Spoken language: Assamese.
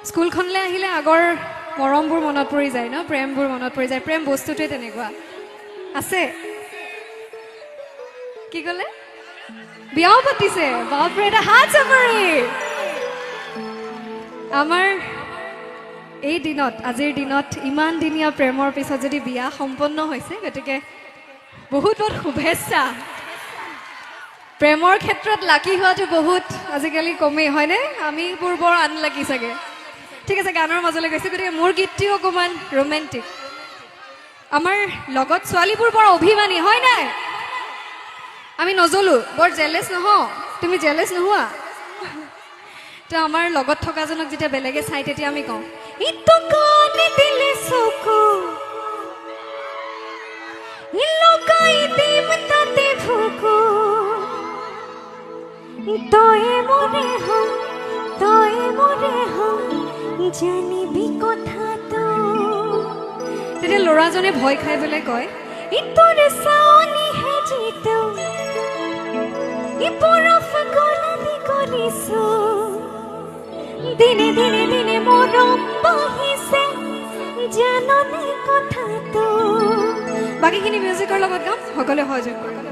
স্কুলখনলৈ আহিলে আগৰ মৰমবোৰ মনত পৰি যায় ন, প্ৰেমবোৰ মনত পৰি যায়। প্ৰেম বস্তুটোৱে তেনেকুৱা আছে। কি ক'লে? বিয়াও পাতিছে, বাপৰে, এটা হাত চাপৰি। আমাৰ এই দিনত, আজিৰ দিনত ইমান দিনীয়া প্ৰেমৰ পিছত যদি বিয়া সম্পন্ন হৈছে, গতিকে বহুত বহুত শুভেচ্ছা। প্ৰেমৰ ক্ষেত্ৰত লাকি হোৱাটো বহুত আজিকালি কমেই, হয়নে? আমিবোৰ বৰ আনলাকি চাগে। ঠিক আছে, গানৰ মাজলৈ গৈছে, গতিকে মোৰ গীতটিও অকণমান ৰোমেণ্টিক। আমাৰ লগত ছোৱালীবোৰ বৰ অভিমানী, হয় নাই? আমি নজ্বলো, বৰ জেলেছ নহওঁ। তুমি জেলেছ নোহোৱা? তো আমাৰ লগত থকাজনক যেতিয়া বেলেগে চাই, তেতিয়া আমি কওঁ, ইটো কানে দিলে চকু, লগাই দিম তাতে ভুকু, তয়ে মৰে হম, তয়ে মৰে হম, জানিবি কথাটো। তেতিয়া ল'ৰাজনে ভয় খাই পেলাই কয়, ইটোৰে চাৱনিহে যিটো, ই বৰফ গলাদি কৰিছো, দিনে দিনে দিনে মৰম বাঢ়িছে, জাননে কথাটো। বাকীখিনি মিউজিকৰ লগত গাম, সকলোৱে সহযোগ কৰিব।